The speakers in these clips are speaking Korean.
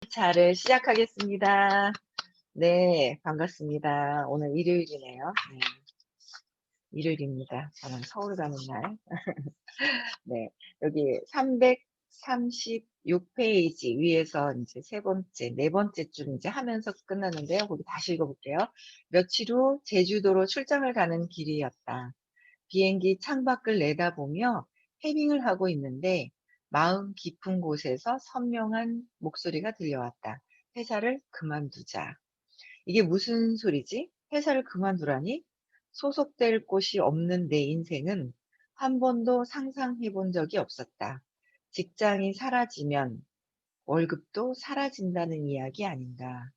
차를 시작하겠습니다. 네, 반갑습니다. 오늘 일요일이네요. 네, 일요일입니다. 저는 서울 가는 날. 네, 여기 336페이지 위에서 이제 세 번째, 네 번째 줄 이제 하면서 끝났는데요. 거기 다시 읽어볼게요. 며칠 후 제주도로 출장을 가는 길이었다. 비행기 창밖을 내다보며 해밍을 하고 있는데 마음 깊은 곳에서 선명한 목소리가 들려왔다. 회사를 그만두자. 이게 무슨 소리지? 회사를 그만두라니? 소속될 곳이 없는 내 인생은 한 번도 상상해 본 적이 없었다. 직장이 사라지면 월급도 사라진다는 이야기 아닌가.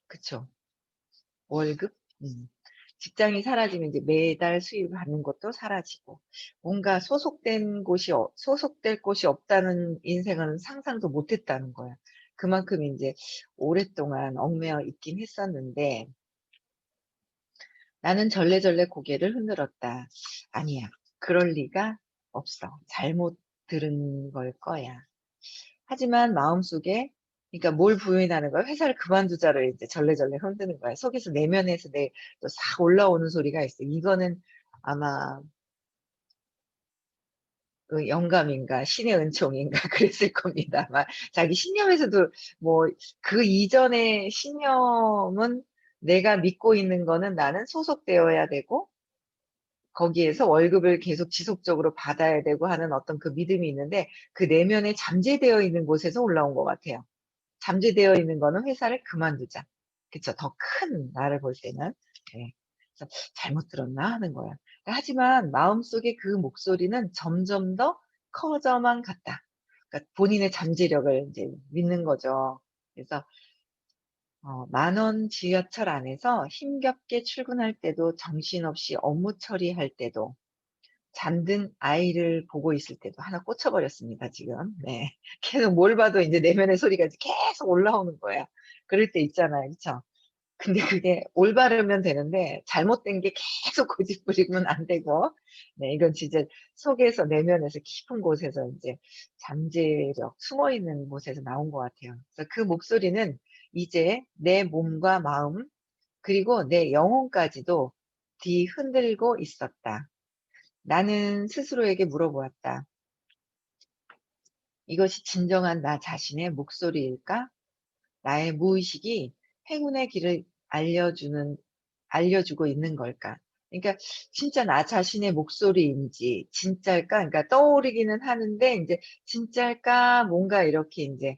그쵸? 월급? 직장이 사라지면 이제 매달 수입을 받는 것도 사라지고, 뭔가 소속될 곳이 없다는 인생은 상상도 못 했다는 거야. 그만큼 이제 오랫동안 얽매여 있긴 했었는데, 나는 절레절레 고개를 흔들었다. 아니야. 그럴 리가 없어. 잘못 들은 걸 거야. 하지만 마음속에 그러니까 뭘 부인하는 거야? 회사를 그만두자를 이제 절레절레 흔드는 거야. 속에서 내면에서 또 싹 올라오는 소리가 있어. 이거는 아마 그 영감인가 신의 은총인가 그랬을 겁니다. 아마 자기 신념에서도 뭐 그 이전의 신념은 내가 믿고 있는 거는 나는 소속되어야 되고 거기에서 월급을 계속 지속적으로 받아야 되고 하는 어떤 그 믿음이 있는데 그 내면에 잠재되어 있는 곳에서 올라온 것 같아요. 잠재되어 있는 거는 회사를 그만두자. 그쵸. 더 큰 나를 볼 때는. 네. 그래서 잘못 들었나 하는 거야. 하지만 마음속에 그 목소리는 점점 더 커져만 갔다. 그러니까 본인의 잠재력을 이제 믿는 거죠. 그래서 만원 지하철 안에서 힘겹게 출근할 때도 정신없이 업무 처리할 때도 잠든 아이를 보고 있을 때도 하나 꽂혀버렸습니다, 지금. 네. 계속 뭘 봐도 이제 내면의 소리가 이제 계속 올라오는 거예요. 그럴 때 있잖아요. 그쵸? 근데 그게 올바르면 되는데 잘못된 게 계속 고집부리면 안 되고 네 이건 진짜 속에서 내면에서 깊은 곳에서 인제 잠재력 숨어 있는 곳에서 나온 것 같아요. 그래서 그 목소리는 이제 내 몸과 마음 그리고 내 영혼까지도 뒤흔들고 있었다. 나는 스스로에게 물어보았다. 이것이 진정한 나 자신의 목소리일까? 나의 무의식이 행운의 길을 알려주고 있는 걸까? 그러니까 진짜 나 자신의 목소리인지 진짜일까? 그러니까 떠오르기는 하는데 인제 진짜일까? 뭔가 이렇게 인제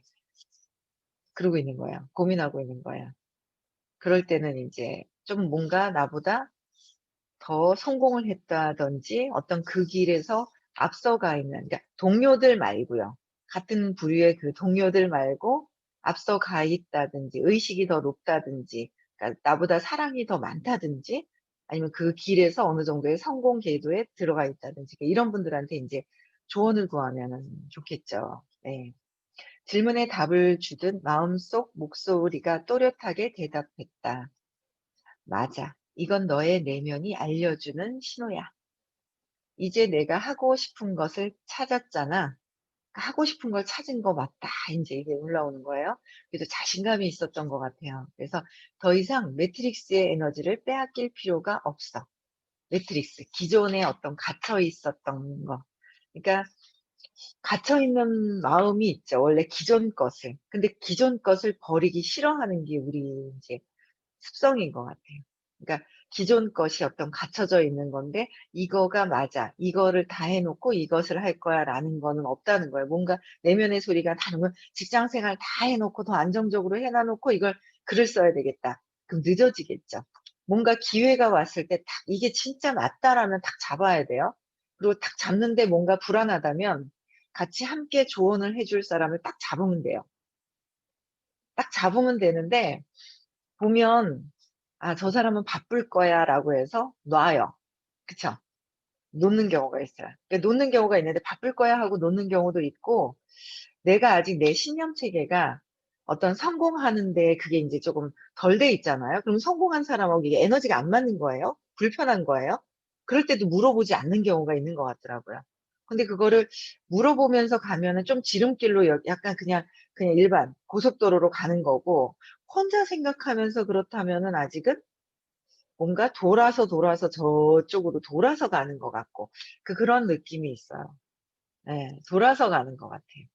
그러고 있는 거예요. 고민하고 있는 거예요. 그럴 때는 인제 좀 뭔가 나보다 더 성공을 했다든지 어떤 그 길에서 앞서가 있는 그러니까 동료들 말고요. 같은 부류의 그 동료들 말고 앞서가 있다든지 의식이 더 높다든지 그러니까 나보다 사랑이 더 많다든지 아니면 그 길에서 어느 정도의 성공 궤도에 들어가 있다든지 이런 분들한테 인제 조언을 구하면은 좋겠죠. 네. 질문에 답을 주듯 마음속 목소리가 또렷하게 대답했다. "맞아. 이건 너의 내면이 알려주는 신호야. 이제 내가 하고 싶은 것을 찾았잖아. 하고 싶은 걸 찾은 거 맞다." 인제 이게 올라오는 거예요. 그래서 자신감이 있었던 것 같아요. 그래서 더 이상 매트릭스의 에너지를 빼앗길 필요가 없어. 매트릭스, 기존에 어떤 갇혀 있었던 거. 그러니까 갇혀 있는 마음이 있죠, 원래 기존 것을. 근데 기존 것을 버리기 싫어하는 게 우리 인제 습성인 것 같아요. 그러니까 기존 것이 어떤 갖춰져 있는 건데 '이거가 맞아. 이거를 다 해 놓고 이것을 할 거야.'라는 거는 없다는 거예요. 뭔가 내면의 소리가 다르면 '직장 생활 다 해 놓고 더 안정적으로 해놔 놓고 이걸 글을 써야 되겠다.' 그럼 늦어지겠죠. 뭔가 기회가 왔을 때 딱 '이게 진짜 맞다.'라면 딱 잡아야 돼요. 그리고 딱 잡는데 뭔가 불안하다면 같이 함께 조언을 해줄 사람을 딱 잡으면 돼요. 딱 잡으면 되는데 보면 '아 저 사람은 바쁠 거야.'라고 해서 놔요. 그쵸? 놓는 경우가 있어요. 그러니까 놓는 경우가 있는데 '바쁠 거야.' 하고 놓는 경우도 있고 내가 아직 내 신념 체계가 어떤 성공하는 데 그게 인제 쪼금 덜 돼 있잖아요. 그럼 성공한 사람하고 이게 에너지가 안 맞는 거예요. 불편한 거예요. 그럴 때도 물어보지 않는 경우가 있는 것 같더라고요. 근데 그거를 물어보면서 가면은 좀 지름길로 약간 그냥 일반 고속도로로 가는 거고, 혼자 생각하면서 그렇다면은 아직은 뭔가 돌아서 저쪽으로 돌아서 가는 것 같고, 그런 느낌이 있어요. 예. 돌아서 가는 것 같아요.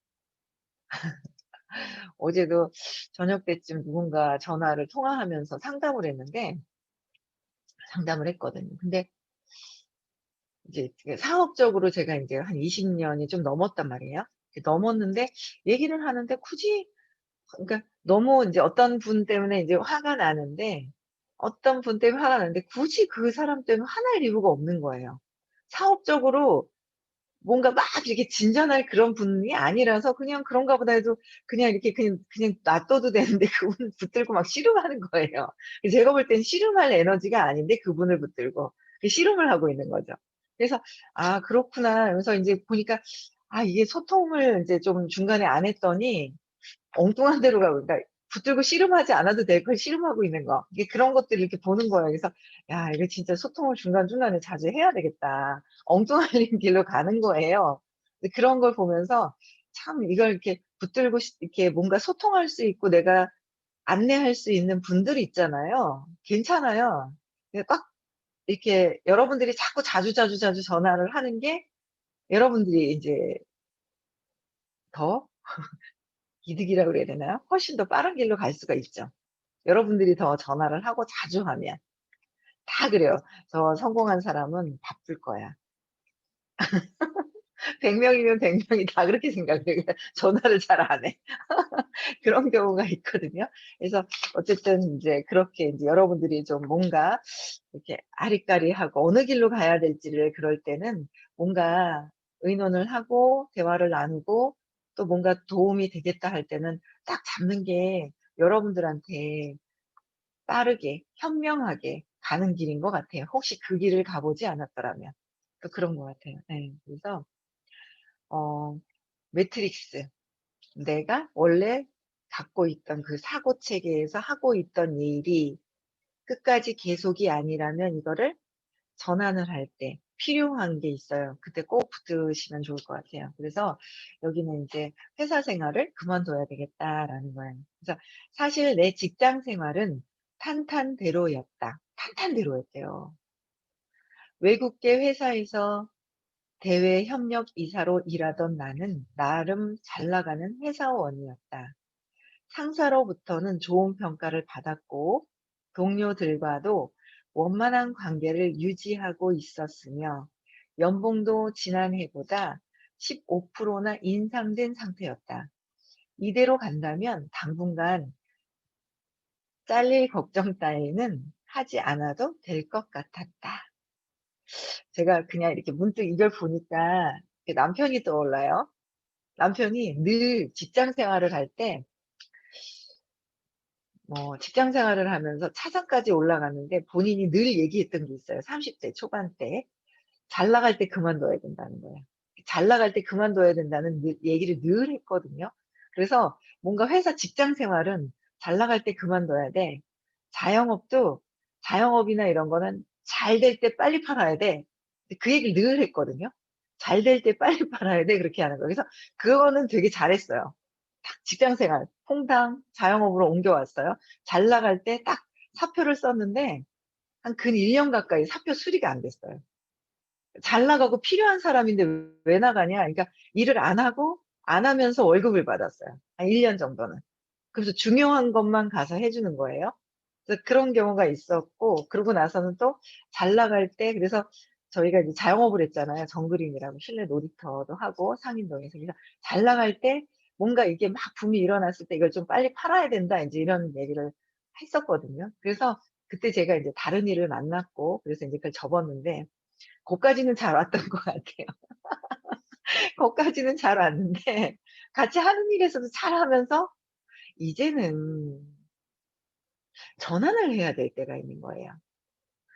어제도 저녁 때쯤 누군가 전화를 통화하면서 상담을 했거든요. 근데 이제 사업적으로 제가 인제 한 20 년이 좀 넘었단 말이에요. 넘었는데 얘기를 하는데 굳이, 그러니까 너무 인제 어떤 분 때문에 인제 화가 나는데, 어떤 분 때문에 화가 나는데 굳이 그 사람 때문에 화날 이유가 없는 거예요. 사업적으로 뭔가 막 이렇게 진전할 그런 분이 아니라서 그냥 '그런가 보다.' 해도 그냥 이렇게 그냥 놔둬도 되는데 그분을 붙들고 막 씨름하는 거예요. 제가 볼 땐 씨름할 에너지가 아닌데 그분을 붙들고 씨름을 하고 있는 거죠. 그래서 '아 그렇구나.' 이러면서 인제 보니까, 이게 소통을 인제 좀 중간에 안 했더니 엉뚱한 데로 가고, 그러니까 붙들고 씨름하지 않아도 될 걸 씨름하고 있는 거. 이게 그런 것들을 이렇게 보는 거예요. 그래서 '야 이거 진짜 소통을 중간중간에 자주 해야 되겠다.' 엉뚱한 길로 가는 거예요. 근데 그런 걸 보면서 참 이걸 이렇게 붙들고 이렇게 뭔가 소통할 수 있고 내가 안내할 수 있는 분들이 있잖아요. 괜찮아요. 예 꽉 이렇게 여러분들이 자꾸 자주 전화를 하는 게 여러분들이 인제 더 이득이라고 그래야 되나요? 훨씬 더 빠른 길로 갈 수가 있죠. 여러분들이 더 전화를 하고 자주 하면. 다 그래요. "저 성공한 사람은 바쁠 거야." 100 명이면 100 명이 다 그렇게 생각해요. 그러니까 전화를 잘 안 해. 그런 경우가 있거든요. 그래서 어쨌든 인제 그렇게 인제 여러분들이 좀 뭔가 이렇게 아리까리하고 어느 길로 가야 될지를 그럴 때는 뭔가 의논을 하고 대화를 나누고 또 뭔가 도움이 되겠다 할 때는 딱 잡는 게 여러분들한테 빠르게 현명하게 가는 길인 것 같아요, 혹시 그 길을 가 보지 않았더라면. 또 그런 것 같아요. 예. 그래서 어 매트릭스, 내가 원래 갖고 있던 그 사고 체계에서 하고 있던 일이 끝까지 계속이 아니라면 이거를 전환을 할 때 필요한 게 있어요. 그때 꼭 붙드시면 좋을 것 같아요. 그래서 여기는 인제 '회사 생활을 그만둬야 되겠다.'라는 거예요. 그래서 사실 내 직장 생활은 탄탄대로였다. 탄탄대로였대요. 외국계 회사에서 대외 협력 이사로 일하던 나는 나름 잘 나가는 회사원이었다. 상사로부터는 좋은 평가를 받았고 동료들과도 원만한 관계를 유지하고 있었으며 연봉도 지난해보다 15%나 인상된 상태였다. 이대로 간다면 당분간 잘릴 걱정 따위는 하지 않아도 될 것 같았다. 제가 그냥 이렇게 문득 이걸 보니까 남편이 떠올라요. 남편이 늘 직장 생활을 할 때 직장 생활을 하면서 차장까지 올라갔는데 본인이 늘 얘기했던 게 있어요. 30대 초반 때. 잘 나갈 때 그만둬야 된다는 거예요. 잘 나갈 때 그만둬야 된다는 얘기를 늘 했거든요. 그래서 뭔가 회사 직장 생활은 잘 나갈 때 그만둬야 돼. 자영업도, 자영업이나 이런 거는 잘 될 때 빨리 팔아야 돼. 그 얘기를 늘 했거든요. 잘 될 때 빨리 팔아야 돼. 그렇게 하는 거예요. 그래서 그거는 되게 잘했어요. 딱 직장 생활 퐁당 자영업으로 옮겨왔어요. 잘 나갈 때 딱 사표를 썼는데 한 근 1년 가까이 사표 수리가 안 됐어요. 잘 나가고 필요한 사람인데 왜 나가냐. 그러니까 일을 안 하고 안 하면서 월급을 받았어요, 한 1년 정도는. 그래서 중요한 것만 가서 해 주는 거예요. 그래서 그런 경우가 있었고, 그러고 나서는 또 잘 나갈 때, 그래서 저희가 이제 자영업을 했잖아요. 정그린이라고 실내 놀이터도 하고 상인동에서. 그래서 잘 나갈 때 뭔가 이게 막 붐이 일어났을 때 '이걸 좀 빨리 팔아야 된다.' 인제 이런 얘기를 했었거든요. 그래서 그때 제가 이제 다른 일을 만났고 그래서 인제 그걸 접었는데, 고까지는 잘 왔던 것 같아요. 고까지는 잘 왔는데 같이 하는 일에서도 잘하면서 이제는 전환을 해야 될 때가 있는 거예요.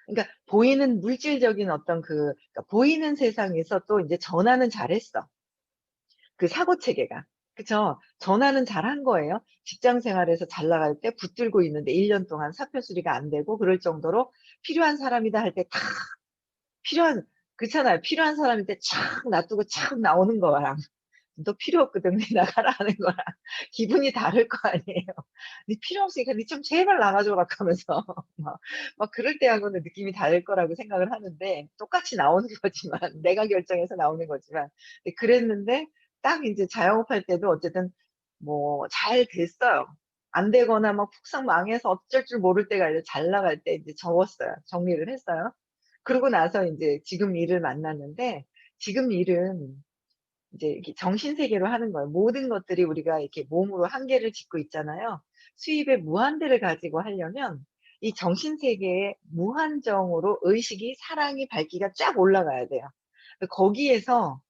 그러니까 보이는 물질적인 어떤 그러니까 보이는 세상에서 또 인제 전환은 잘했어, 그 사고 체계가. 그쵸? 전환은 잘한 거예요. 직장 생활에서 잘 나갈 때 붙들고 있는데 1년 동안 사표 수리가 안 되고 그럴 정도로 필요한 사람이다 할 때 다 필요한 그렇잖아요. 필요한 사람일 때 착 놔두고 착 나오는 거랑 "너 필요 없거든. 네 나가라." 하는 거랑 기분이 다를 거 아니에요. "네 필요 없으니까 네 좀 제발 나가 줘라." 하면서 막 그럴 때하고는 느낌이 다를 거라고 생각을 하는데 똑같이 나오는 거지만 내가 결정해서 나오는 거지만 네 그랬는데 딱 인제 자영업할 때도 어쨌든 뭐 잘 됐어요. 안 되거나 막 푹싹 망해서 어쩔 줄 모를 때가 이제 잘 나갈 때 이제 접었어요. 정리를 했어요. 그러고 나서 인제 지금 일을 만났는데 지금 일은 이제 이렇게 정신 세계로 하는 거예요. 모든 것들이 우리가 이렇게 몸으로 한계를 짓고 있잖아요. 수입의 무한대를 가지고 하려면 이 정신 세계에 무한정으로 의식이 사랑이 밝기가 쫙 올라가야 돼요. 거기에서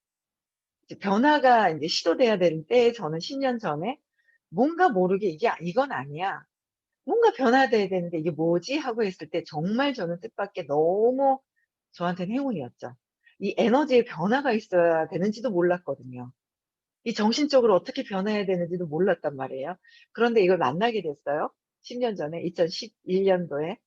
이제 변화가 인제 시도돼야 되는 때에 저는 10년 전에 뭔가 모르게 '이게 이건 아니야. 뭔가 변화돼야 되는데 이게 뭐지?' 하고 했을 때 정말 저는 뜻밖의 너무 저한테는 행운이었죠. 이 에너지의 변화가 있어야 되는지도 몰랐거든요. 이 정신적으로 어떻게 변해야 되는지도 몰랐단 말이에요. 그런데 이걸 만나게 됐어요. 10년 전에 2011 년도에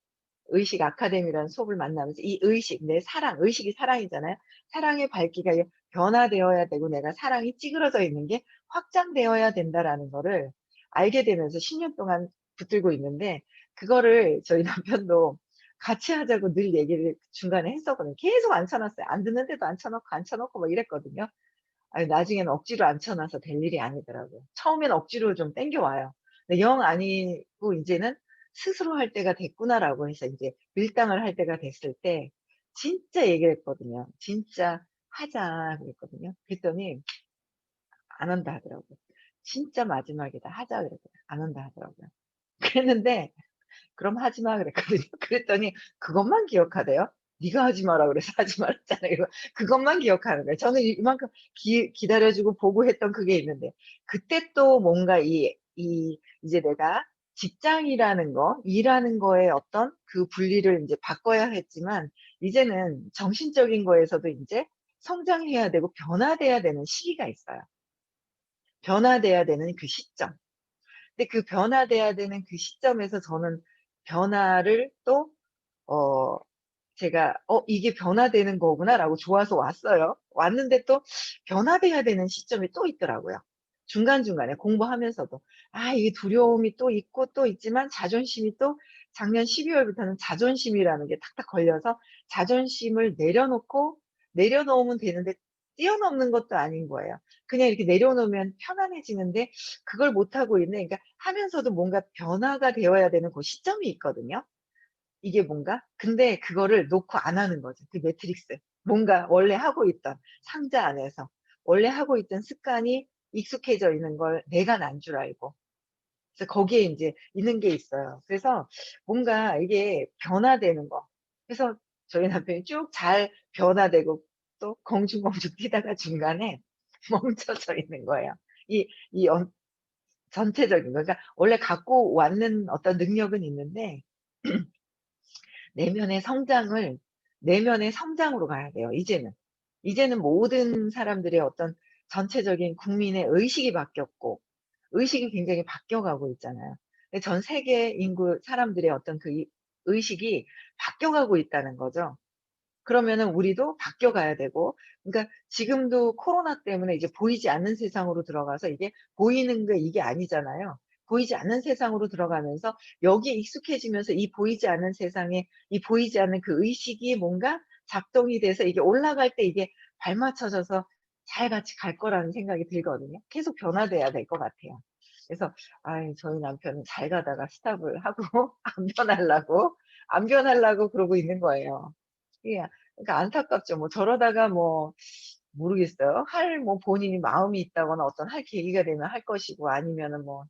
의식 아카데미라는 수업을 만나면서 이 의식, 내 사랑, 의식이 사랑이잖아요. 사랑의 밝기가 변화되어야 되고 내가 사랑이 찌그러져 있는 게 확장되어야 된다라는 거를 알게 되면서 10년 동안 붙들고 있는데 그거를 저희 남편도 같이 하자고 늘 얘기를 중간에 했었거든요. 계속 앉혀 놨어요. 안 듣는데도 앉혀 놓고 막 이랬거든요. 아니 나중에는 억지로 앉혀 놔서 될 일이 아니더라고요. 처음에는 억지로 좀 당겨 와요. 근데 영 아니고 인제는 '스스로 할 때가 됐구나.'라고 해서 인제 밀당을 할 때가 됐을 때 진짜 얘기를 했거든요. "진짜 하자." 그랬거든요. 그랬더니 "안 한다." 하더라고요. "진짜 마지막이다. 하자." 그랬더니 "안 한다." 하더라고요. 그랬는데 "그럼 하지 마." 그랬거든요. 그랬더니 그것만 기억하대요. "네가 하지 마라 그래서 하지 말았잖아." 이거 그것만 기억하는 거예요. 저는 이만큼 기다려 주고 보고 했던 그게 있는데 그때 또 뭔가 이제 내가 직장이라는 거, 일하는 거에 어떤 그 분리를 인제 바꿔야 했지만 이제는 정신적인 거에서도 인제 성장해야 되고 변화돼야 되는 시기가 있어요. 변화돼야 되는 그 시점. 근데 그 변화돼야 되는 그 시점에서 저는 변화를 또 어 제가 '어 이게 변화되는 거구나.'라고 좋아서 왔어요. 왔는데 또 변화돼야 되는 시점이 또 있더라고요. 중간중간에 공부하면서도. 아 이게 두려움이 또 있고 또 있지만 자존심이 또 작년 12 월부터는 자존심이라는 게 탁탁 걸려서 자존심을 내려놓으면 되는데 뛰어넘는 것도 아닌 거예요. 그냥 이렇게 내려놓으면 편안해지는데 그걸 못하고 있는 그러니까 하면서도 뭔가 변화가 되어야 되는 고 시점이 있거든요. 이게 뭔가 근데 그거를 놓고 안 하는 거죠, 그 매트릭스. 뭔가 원래 하고 있던 상자 안에서 원래 하고 있던 습관이 익숙해져 있는 걸 내가 난 줄 알고 그래서 거기에 인제 있는 게 있어요. 그래서 뭔가 이게 변화되는 거 그래서 저희 남편이 쭉 잘 변화되고 또 공중공중 뛰다가 중간에 멈춰서 있는 거예요. 이 전체적인 거. 그러니까 원래 갖고 왔는 어떤 능력은 있는데 내면의 성장을 내면의 성장으로 가야 돼요 이제는. 이제는 모든 사람들의 어떤 전체적인 국민의 의식이 바뀌었고 의식이 굉장히 바뀌어가고 있잖아요. 근데 전 세계 인구 사람들의 어떤 그 의식이 바뀌어가고 있다는 거죠. 그러면은 우리도 바뀌어 가야 되고 그러니까 지금도 코로나 때문에 이제 보이지 않는 세상으로 들어가서 이게 보이는 게 이게 아니잖아요. 보이지 않는 세상으로 들어가면서 여기에 익숙해지면서 이 보이지 않는 세상에 이 보이지 않는 그 의식이 뭔가 작동이 돼서 이게 올라갈 때 이게 발맞춰져서 잘 같이 갈 거라는 생각이 들거든요. 계속 변화돼야 될 것 같아요. 그래서 아이 저희 남편은 잘 가다가 스톱을 하고 안 변하려고 그러고 있는 거예요. 예. 그러니까 안타깝죠. 뭐 저러다가 뭐 모르겠어요. 뭐 본인이 마음이 있다거나 어떤 할 계기가 되면 할 것이고 아니면은 뭐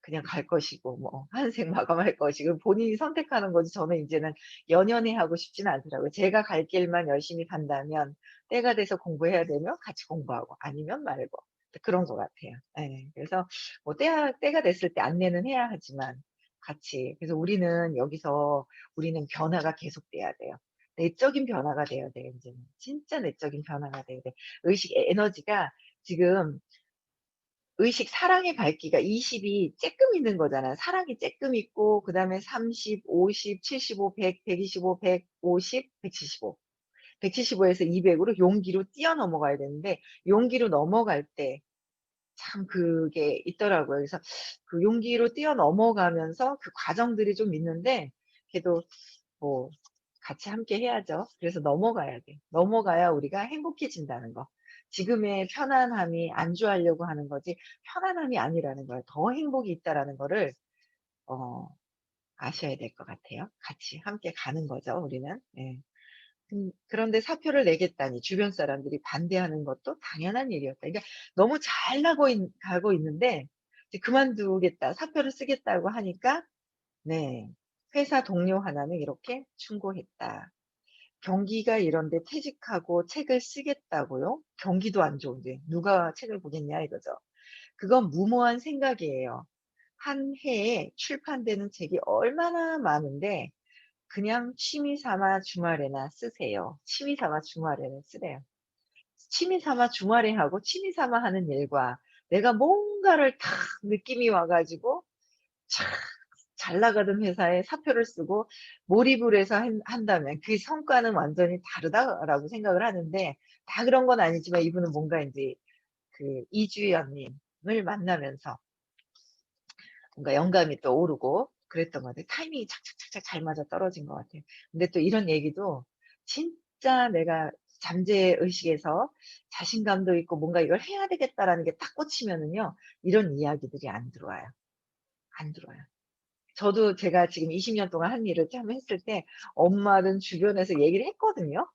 그냥 갈 것이고 뭐 한생 마감할 것이고 본인이 선택하는 거지 저는 인제는 연연해 하고 싶지는 않더라고요. 제가 갈 길만 열심히 간다면 때가 돼서 공부해야 되면 같이 공부하고 아니면 말고 그런 것 같아요. 예. 그래서 뭐 때가 됐을 때 안내는 해야 하지만 같이 그래서 우리는 변화가 계속돼야 돼요. 내적인 변화가 돼야 돼요 인제는. 진짜 내적인 변화가 돼야 돼. 의식 에너지가 지금 의식 사랑의 밝기가 20이 쬐끔 있는 거잖아요. 사랑이 쬐끔 있고 그다음에 30, 50, 75, 100, 125, 150, 175. 175에서 200으로 용기로 뛰어넘어가야 되는데 용기로 넘어갈 때 참 그게 있더라고요. 그래서 그 용기로 뛰어넘어가면서 그 과정들이 좀 있는데 그래도 뭐 같이 함께 해야죠. 그래서 넘어가야 돼. 넘어가야 우리가 행복해진다는 거. 지금의 편안함이 안주하려고 하는 거지 편안함이 아니라는 거예요. 더 행복이 있다라는 거를 어 아셔야 될 것 같아요. 같이 함께 가는 거죠, 우리는. 예. 그런데 사표를 내겠다니 주변 사람들이 반대하는 것도 당연한 일이었다. 그러니까 너무 잘 가고 있는데 이제 그만두겠다, 사표를 쓰겠다고 하니까 네. 회사 동료 하나는 이렇게 충고했다. 경기가 이런데 퇴직하고 책을 쓰겠다고요? 경기도 안 좋은데 누가 책을 보겠냐 이거죠. 그건 무모한 생각이에요. 한 해에 출판되는 책이 얼마나 많은데 그냥 취미 삼아 주말에나 쓰세요. 취미 삼아 주말에는 쓰래요. 취미 삼아 주말에 하고 취미 삼아 하는 일과 내가 뭔가를 탁 느낌이 와 가지고 참 잘 나가던 회사에 사표를 쓰고 몰입을 해서 한다면 그 성과는 완전히 다르다라고 생각을 하는데 다 그런 건 아니지만 이분은 뭔가 인제 그 이주연 님을 만나면서 뭔가 영감이 또 오르고 그랬던 것 같아요. 타이밍이 착착착착 잘 맞아떨어진 것 같아요. 근데 또 이런 얘기도 진짜 내가 잠재의식에서 자신감도 있고 뭔가 '이걸 해야 되겠다.'라는 게 딱 꽂히면은요 이런 이야기들이 안 들어와요. 안 들어와요. 저도 제가 지금 20년 동안 한 일을 참 했을 때 엄마는 주변에서 얘기를 했거든요.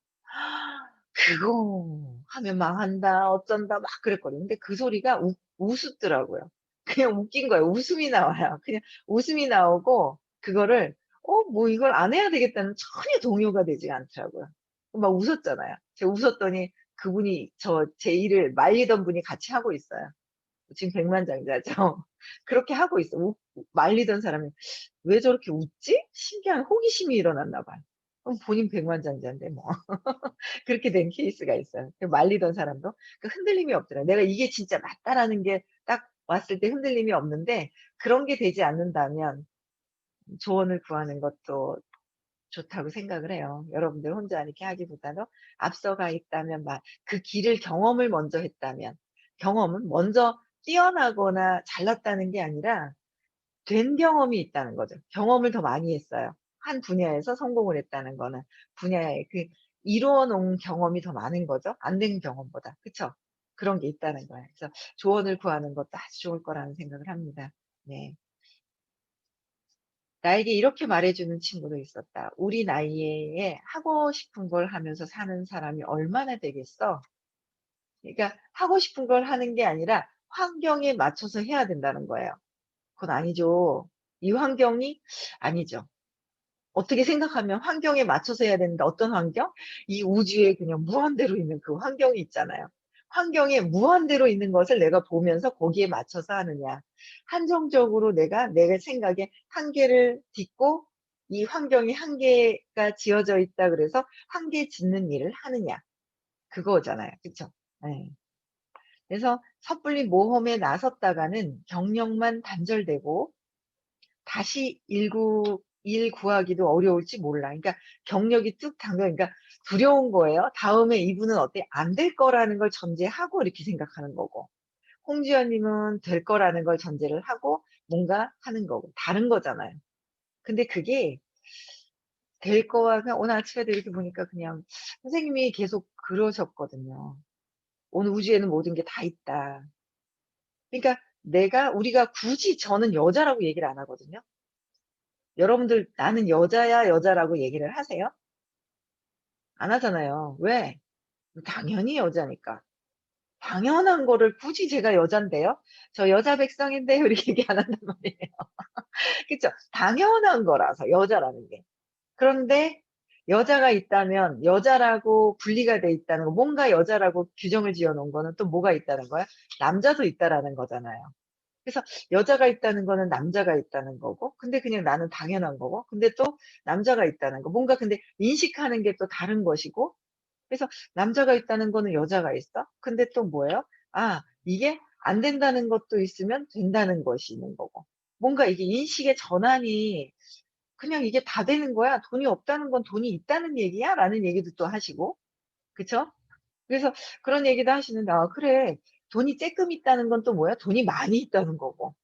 "그거 하면 망한다. 어쩐다." 막 그랬거든요. 근데 그 소리가 우습더라고요. 그냥 웃긴 거예요. 웃음이 나와요. 그냥 웃음이 나오고 그거를 뭐 이걸 안 해야 되겠다는 전혀 동요가 되지가 않더라고요. 막 웃었잖아요. 제가 웃었더니 그분이 제 일을 말리던 분이 같이 하고 있어요. 지금 백만장자죠. 그렇게 하고 있어. 말리던 사람이 '왜 저렇게 웃지?' 신기한 호기심이 일어났나 봐요. 그럼 본인 백만장자인데 뭐. 그렇게 된 케이스가 있어요. 그 말리던 사람도 그 흔들림이 없더라고요. 내가 이게 진짜 맞다라는 게 딱 왔을 때 흔들림이 없는데 그런 게 되지 않는다면 조언을 구하는 것도 좋다고 생각을 해요. 여러분들 혼자 이렇게 하기보다는 앞서가 있다면 그 길을 경험을 먼저 했다면 경험은 먼저 뛰어나거나 잘났다는 게 아니라 된 경험이 있다는 거죠. 경험을 더 많이 했어요. 한 분야에서 성공을 했다는 거는 분야의 그 이루어 놓은 경험이 더 많은 거죠, 안 된 경험보다. 그쵸? 그런 게 있다는 거예요. 그래서 조언을 구하는 것도 아주 좋을 거라는 생각을 합니다. 네. 나에게 이렇게 말해 주는 친구도 있었다. "우리 나이에 하고 싶은 걸 하면서 사는 사람이 얼마나 되겠어?" 그러니까 하고 싶은 걸 하는 게 아니라 환경에 맞춰서 해야 된다는 거예요. 그건 아니죠. 이 환경이 아니죠. 어떻게 생각하면 환경에 맞춰서 해야 되는데 어떤 환경? 이 우주에 그냥 무한대로 있는 그 환경이 있잖아요. 환경에 무한대로 있는 것을 내가 보면서 거기에 맞춰서 하느냐. 한정적으로 내가 생각에 한계를 딛고 이 환경이 한계가 지어져 있다 그래서 한계 짓는 일을 하느냐. 그거잖아요. 그쵸? 예. 그래서 섣불리 모험에 나섰다가는 경력만 단절되고 다시 일 구하기도 어려울지 몰라. 그러니까 경력이 뚝 당겨 그러니까 두려운 거예요. 다음에 이분은 어때 안 될 거라는 걸 전제하고 이렇게 생각하는 거고 홍지연 님은 될 거라는 걸 전제를 하고 뭔가 하는 거고 다른 거잖아요. 근데 그게 될 거와 그냥 오늘 아침에도 이렇게 보니까 그냥 선생님이 계속 그러셨거든요. "온 우주에는 모든 게 다 있다." 그러니까 우리가 굳이 저는 여자라고 얘기를 안 하거든요. 여러분들 "나는 여자야." 여자라고 얘기를 하세요? 안 하잖아요. 왜? 당연히 여자니까. 당연한 거를 굳이 제가 여잔데요. "저 여자 백성인데요." 이렇게 얘기 안 한단 말이에요. 그쵸? 당연한 거라서 여자라는 게. 그런데 여자가 있다면 여자라고 분리가 돼 있다는 거 뭔가 여자라고 규정을 지어 놓은 거는 또 뭐가 있다는 거야? 남자도 있다라는 거잖아요. 그래서 여자가 있다는 거는 남자가 있다는 거고 근데 그냥 나는 당연한 거고 근데 또 남자가 있다는 거 뭔가 근데 인식하는 게 또 다른 것이고 그래서 남자가 있다는 거는 여자가 있어? 근데 또 뭐예요? 아 이게 안 된다는 것도 있으면 된다는 것이 있는 거고. 뭔가 이게 인식의 전환이 그냥 "이게 다 되는 거야. 돈이 없다는 건 돈이 있다는 얘기야?"라는 얘기도 또 하시고 그쵸? 그래서 그런 얘기도 하시는데 "아 그래. 돈이 쬐끔 있다는 건 또 뭐야? 돈이 많이 있다는 거고."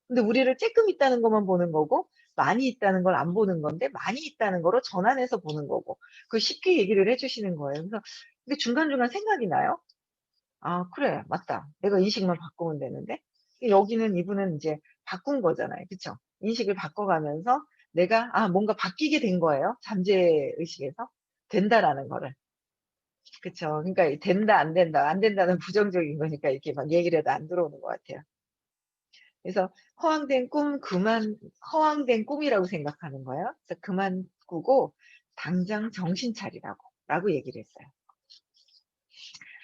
근데 우리를 쬐끔 있다는 것만 보는 거고 많이 있다는 걸 안 보는 건데 많이 있다는 거로 전환해서 보는 거고 그 쉽게 얘기를 해 주시는 거예요. 그래서 근데 중간중간 생각이 나요. '아 그래. 맞다. 내가 인식만 바꾸면 되는데.' 여기는 이분은 인제 바꾼 거잖아요. 그쵸? 인식을 바꿔가면서 내가 뭔가 바뀌게 된 거예요, 잠재 의식에서. 된다라는 거를. 그쵸. 그러니까 이 된다 안 된다, 안 된다는 부정적인 거니까 이렇게 막 얘기를 해도 안 들어오는 것 같아요. 그래서 허황된 꿈이라고 생각하는 거예요. 그래서 그만 꾸고 당장 정신 차리라고 얘기를 했어요.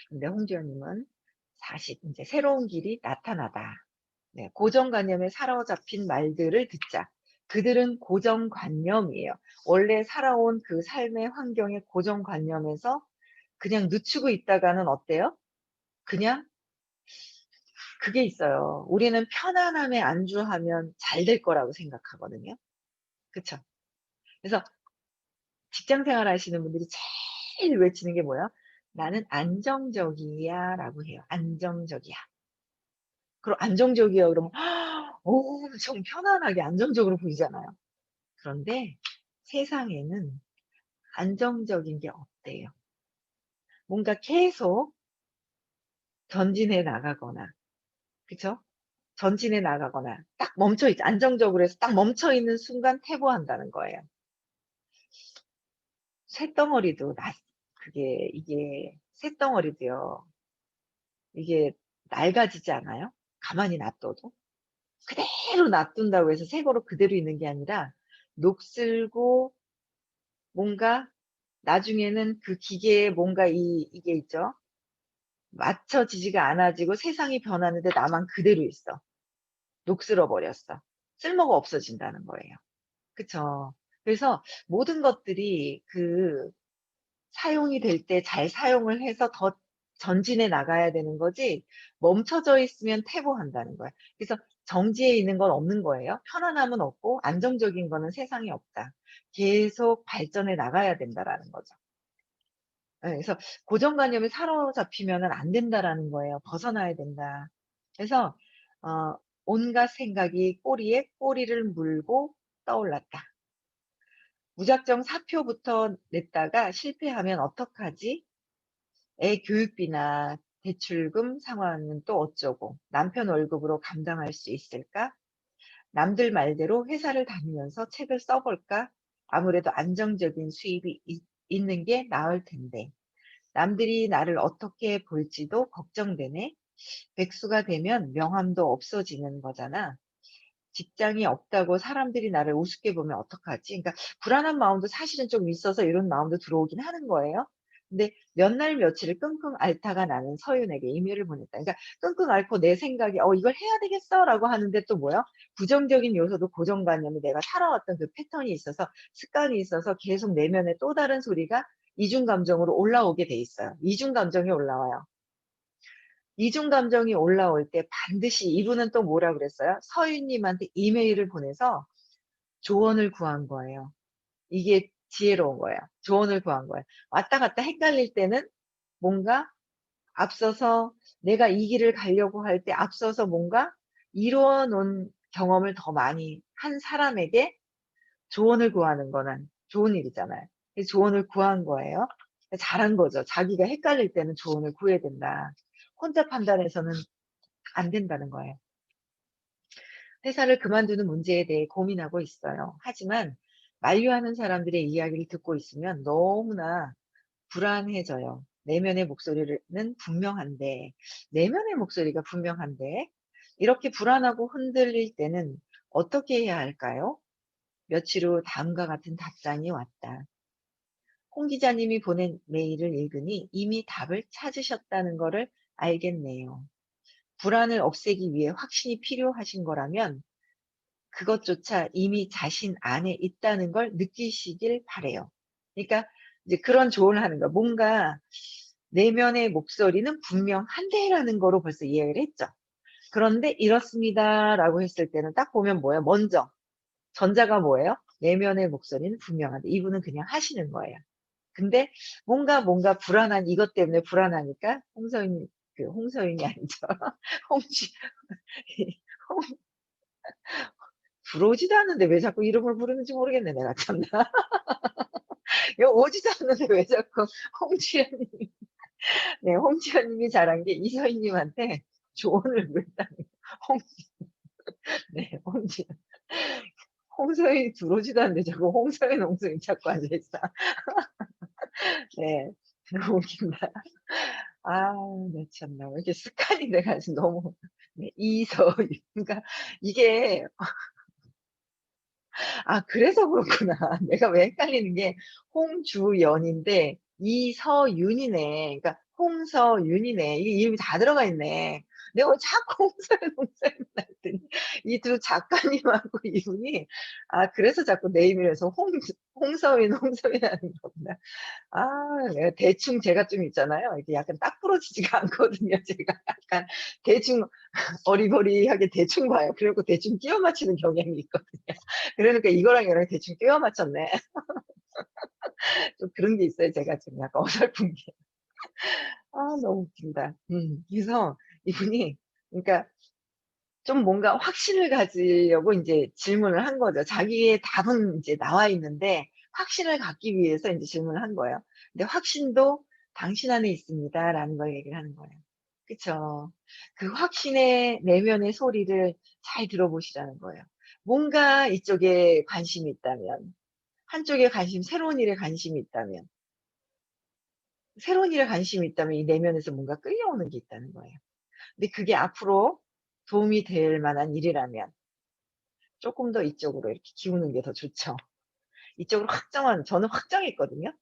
근데 홍주연님은 40 인제 새로운 길이 나타나다. 네. 고정관념에 사로잡힌 말들을 듣자. 그들은 고정관념이에요. 원래 살아온 그 삶의 환경의 고정관념에서 그냥 늦추고 있다가는 어때요? 그냥 그게 있어요. 우리는 편안함에 안주하면 잘 될 거라고 생각하거든요. 그쵸? 그래서 직장 생활하시는 분들이 제일 외치는 게 뭐예요? "나는 안정적이야."라고 해요. "안정적이야." 그럼 "안정적이야." 그러면 엄청 편안하게 안정적으로 보이잖아요. 그런데 세상에는 안정적인 게 없대요. 뭔가 계속 전진해 나가거나 그쵸? 전진해 나가거나 딱 멈춰 있 안정적으로 해서 딱 멈춰 있는 순간 퇴보한다는 거예요. 쇳덩어리도 이게 쇳덩어리도요. 이게 낡아지지 않아요? 가만히 놔둬도? 그대로 놔둔다고 해서 새거로 그대로 있는 게 아니라 녹슬고 뭔가 나중에는 그 기계에 뭔가 이게 있죠. 맞춰지지가 않아지고 세상이 변하는데 나만 그대로 있어. 녹슬어 버렸어. 쓸모가 없어진다는 거예요. 그쵸. 그래서 모든 것들이 사용이 될 때 잘 사용을 해서 더 전진해 나가야 되는 거지 멈춰져 있으면 퇴보한다는 거예요. 그래서 정지해 있는 건 없는 거예요. 편안함은 없고 안정적인 거는 세상에 없다. 계속 발전해 나가야 된다라는 거죠. 예 그래서 고정관념에 사로잡히면은 안 된다라는 거예요. 벗어나야 된다. 그래서 어 온갖 생각이 꼬리에 꼬리를 물고 떠올랐다. 무작정 사표부터 냈다가 실패하면 어떡하지? 애 교육비나 대출금 상환은 또 어쩌고 남편 월급으로 감당할 수 있을까? 남들 말대로 회사를 다니면서 책을 써볼까? 아무래도 안정적인 수입이 있는 게 나을 텐데. 남들이 나를 어떻게 볼지도 걱정되네. 백수가 되면 명함도 없어지는 거잖아. 직장이 없다고 사람들이 나를 우습게 보면 어떡하지? 그러니까 불안한 마음도 사실은 좀 있어서 이런 마음도 들어오긴 하는 거예요. 근데 몇 날 며칠을 끙끙 앓다가 나는 서윤에게 이메일을 보냈다. 그러니까 끙끙 앓고 내 생각이 '이걸 해야 되겠어.'라고 하는데 또 뭐요? 부정적인 요소도 고정관념이 내가 살아왔던 그 패턴이 있어서 습관이 있어서 계속 내면에 또 다른 소리가 이중 감정으로 올라오게 돼 있어요. 이중 감정이 올라와요. 이중 감정이 올라올 때 반드시 이분은 또 뭐라 그랬어요? 서윤님한테 이메일을 보내서 조언을 구한 거예요. 이게 지혜로운 거예요. 조언을 구한 거예요. 왔다 갔다 헷갈릴 때는 뭔가 앞서서 내가 이 길을 가려고 할 때 앞서서 뭔가 이루어 놓은 경험을 더 많이 한 사람에게 조언을 구하는 거는 좋은 일이잖아요. 그 조언을 구한 거예요. 잘한 거죠. 자기가 헷갈릴 때는 조언을 구해야 된다. 혼자 판단해서는 안 된다는 거예요. 회사를 그만두는 문제에 대해 고민하고 있어요. 하지만 만류하는 사람들의 이야기를 듣고 있으면 너무나 불안해져요. 내면의 목소리는 분명한데, 내면의 목소리가 분명한데, 이렇게 불안하고 흔들릴 때는 어떻게 해야 할까요? 며칠 후 다음과 같은 답장이 왔다. 홍 기자님이 보낸 메일을 읽으니 이미 답을 찾으셨다는 것을 알겠네요. 불안을 없애기 위해 확신이 필요하신 거라면 그것조차 이미 자신 안에 있다는 걸 느끼시길 바라요. 그러니까 이제 그런 조언을 하는 거야. 뭔가 내면의 목소리는 분명한데라는 거로 벌써 이야기를 했죠. 그런데 "이렇습니다."라고 했을 때는 딱 보면 뭐예요? 먼저 전자가 뭐예요? 내면의 목소리는 분명한데 이분은 그냥 하시는 거예요. 근데 뭔가 불안한 이것 때문에 불안하니까 홍서인 그 홍서인이 아니죠. 홍시 홍 들어오지도 않는데 왜 자꾸 이름을 부르는지 모르겠네 내가 참나. 여기 오지도 않는데 왜 자꾸 홍지연 님이 네 홍지연 님이 잘한 게 이서인 님한테 조언을 구했다는 홍 네 홍지연 홍서인이 들어오지도 않는데 자꾸 홍서인 자꾸 앉아 있어. 네. 너무 웃긴다. 아 나 참나 왜 이렇게 습관이 돼 가지고 너무 네 이서윤 그러니까 이게 아 그래서 그렇구나. 내가 왜 헷갈리는 게 홍주연인데 이서윤이네. 그러니까 홍서윤이네. 이게 이름이 다 들어가 있네. 내가 왜 자꾸 홍서윤 했더니 이 두 작가님하고 이분이 아 그래서 자꾸 네이밍해서 홍서윤 하는 거구나. 아 내가 대충 제가 좀 있잖아요. 이게 약간 딱 부러지지가 않거든요. 제가 약간 대충 어리버리하게 대충 봐요. 그리고 대충 끼워 맞추는 경향이 있거든요. 그러니까 이거랑 이거랑 대충 끼워 맞췄네. 좀 그런 게 있어요. 제가 좀 약간 어설픈 게. 아 너무 웃긴다. 그래서 이분이 그러니까 좀 뭔가 확신을 가지려고 인제 질문을 한 거죠. 자기의 답은 인제 나와 있는데 확신을 갖기 위해서 인제 질문을 한 거예요. 근데 "확신도 당신 안에 있습니다."라는 걸 얘기를 하는 거예요. 그쵸. 그 확신의 내면의 소리를 잘 들어보시라는 거예요. 뭔가 이쪽에 관심이 있다면, 한쪽에 새로운 일에 관심이 있다면, 새로운 일에 관심이 있다면 이 내면에서 뭔가 끌려오는 게 있다는 거예요. 근데 그게 앞으로 도움이 될 만한 일이라면 쪼끔 더 이쪽으로 이렇게 기우는 게 더 좋죠. 이쪽으로 저는 확정했거든요.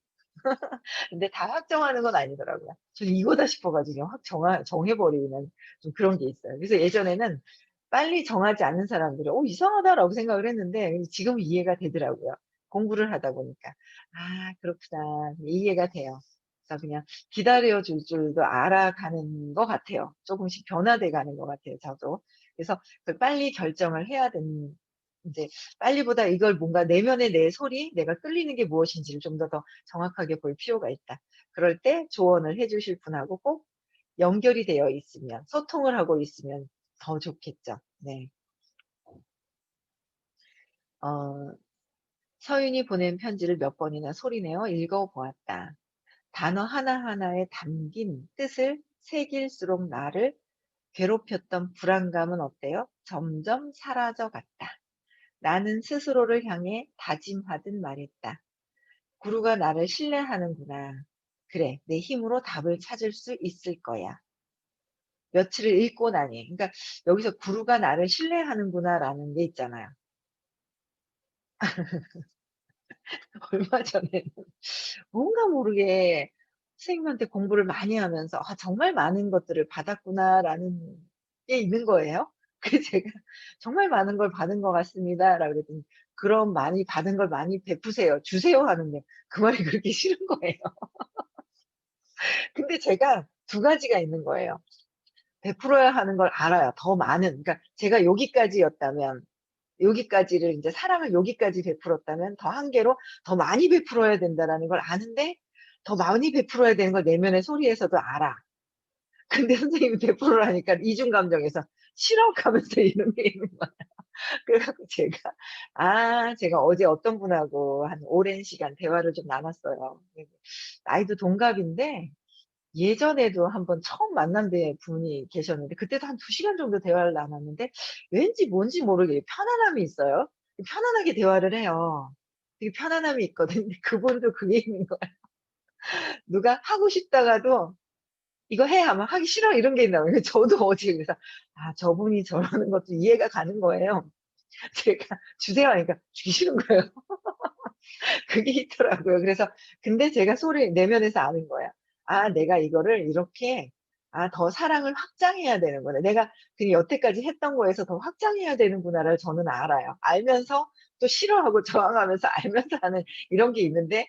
근데 다 확정하는 건 아니더라고요. 저는 이거다 싶어 가지고 그냥 확 정해 버리는 좀 그런 게 있어요. 그래서 예전에는 빨리 정하지 않는 사람들은 '어 이상하다.'라고 생각을 했는데 지금은 이해가 되더라고요. 공부를 하다 보니까. '아 그렇구나.' 이해가 돼요. 그래서 그냥 기다려 줄 줄도 알아가는 것 같아요. 쪼금씩 변화돼 가는 것 같아요 저도. 그래서 그 빨리 결정을 해야 되는 인제 빨리보다 이걸 뭔가 내면의 내 소리, 내가 끌리는 게 무엇인지를 좀 더 정확하게 볼 필요가 있다. 그럴 때 조언을 해 주실 분하고 꼭 연결이 되어 있으면 소통을 하고 있으면 더 좋겠죠. 네. 어 서윤이 보낸 편지를 몇 번이나 소리내어 읽어 보았다. 단어 하나하나에 담긴 뜻을 새길수록 나를 괴롭혔던 불안감은 어때요? 점점 사라져 갔다. 나는 스스로를 향해 다짐하듯 말했다. 구루가 나를 신뢰하는구나. 그래, 내 힘으로 답을 찾을 수 있을 거야. 며칠을 읽고 나니. 그러니까 여기서 구루가 나를 신뢰하는구나라는 게 있잖아요. 얼마 전에는 뭔가 모르게 선생님한테 공부를 많이 하면서 '아 정말 많은 것들을 받았구나.'라는 게 있는 거예요. 그래서 제가 "정말 많은 걸 받은 것 같습니다."라고 그랬더니 "그럼 많이 받은 걸 많이 베푸세요. 주세요." 하는데 그 말이 그렇게 싫은 거예요. 근데 제가 두 가지가 있는 거예요. 베풀어야 하는 걸 알아요. 더 많은 그러니까 제가 여기까지였다면 여기까지를 인제 사랑을 여기까지 베풀었다면 더 한계로 '더 많이 베풀어야 된다.'라는 걸 아는데 더 많이 베풀어야 되는 걸 내면의 소리에서도 알아. 근데 선생님이 베풀으라니까 이중 감정에서 "싫어." 하면서 이런 게 있는 거야. 그래 갖고 제가 어제 어떤 분하고 한 오랜 시간 대화를 좀 나눴어요. 그리고 나이도 동갑인데 예전에도 한번 처음 만난 분이 계셨는데 그때도 한 2 시간 정도 대화를 나눴는데 왠지 뭔지 모르게 편안함이 있어요. 편안하게 대화를 해요. 되게 편안함이 있거든요. 근데 그분도 그게 있는 거야. 누가 하고 싶다가도 "이거 해." 하면 "하기 싫어." 이런 게 있나 봐요. 저도 어제 그래서 저분이 저러는 것도 이해가 가는 거예요. 제가 "주세요." 하니까 주기 싫은 거예요. 그게 있더라고요. 그래서 근데 제가 소리 내면에서 아는 거야. '아 내가 이거를 이렇게 더 사랑을 확장해야 되는구나. 내가 그냥 여태까지 했던 거에서 더 확장해야 되는구나.'를 저는 알아요. 알면서 또 싫어하고 저항하면서 알면서 하는 이런 게 있는데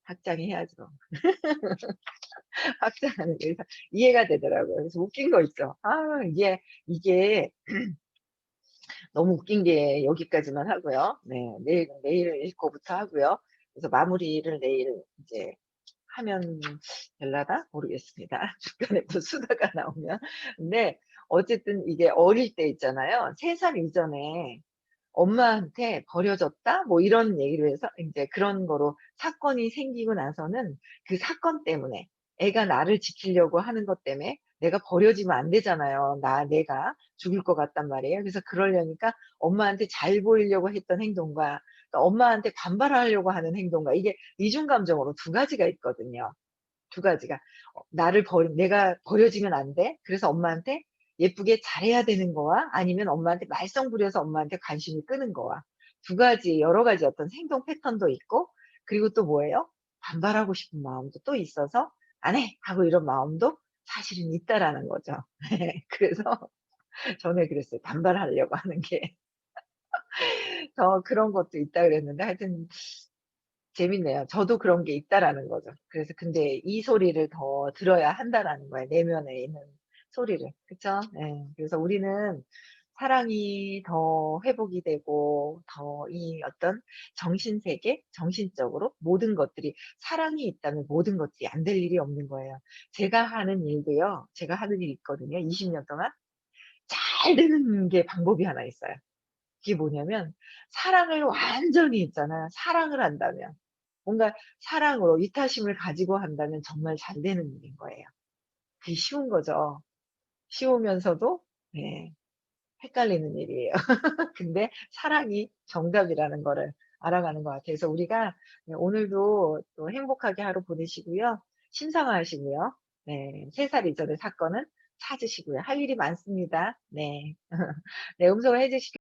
확장해야죠. 확장하는 게 그래서 이해가 되더라고요. 그래서 웃긴 거 있죠. 이게 너무 웃긴 게 여기까지만 하고요. 네. 내일 읽고부터 하고요. 그래서 마무리를 내일 이제 하면 될라나 모르겠습니다. 중간에 또 수다가 나오면. 근데 어쨌든 이게 어릴 때 있잖아요. 3살 이전에 엄마한테 버려졌다 뭐 이런 얘기로 해서 인제 그런 거로 사건이 생기고 나서는 그 사건 때문에 애가 나를 지키려고 하는 것 때문에 내가 버려지면 안 되잖아요. 내가 죽을 것 같단 말이에요. 그래서 그러려니까 엄마한테 잘 보이려고 했던 행동과 또 엄마한테 반발하려고 하는 행동과 이게 이중 감정으로 두 가지가 있거든요. 두 가지가. 나를 내가 버려지면 안 돼. 그래서 엄마한테 예쁘게 잘해야 되는 거와 아니면 엄마한테 말썽 부려서 엄마한테 관심을 끄는 거와 두 가지 여러 가지 어떤 행동 패턴도 있고 그리고 또 뭐예요? 반발하고 싶은 마음도 또 있어서 '안 해.' 하고 이런 마음도 사실은 있다라는 거죠. 그래서 전에 그랬어요. 반발하려고 하는 게 더 그런 것도 있다 그랬는데 하여튼 재밌네요. 저도 그런 게 있다라는 거죠. 그래서 근데 이 소리를 더 들어야 한다라는 거예요, 내면에 있는 소리를. 그쵸? 예. 그래서 우리는 사랑이 더 회복이 되고 더 이 어떤 정신 세계, 정신적으로 모든 것들이 사랑이 있다면 모든 것들이 안 될 일이 없는 거예요. 제가 하는 일이 있거든요, 20년 동안. 잘 되는 게 방법이 하나 있어요. 그게 뭐냐면 사랑을 완전히 있잖아요. 사랑을 한다면. 뭔가 사랑으로 이타심을 가지고 한다면 정말 잘 되는 일인 거예요. 그게 쉬운 거죠. 쉬우면서도 네 헷갈리는 일이에요. 근데 사랑이 정답이라는 거를 알아가는 것 같아요. 그래서 우리가 네 오늘도 또 행복하게 하루 보내시고요. 심상화하시고요. 네 3살 이전의 사건은 찾으시고요. 할 일이 많습니다. 네. 네 음성을 해 주시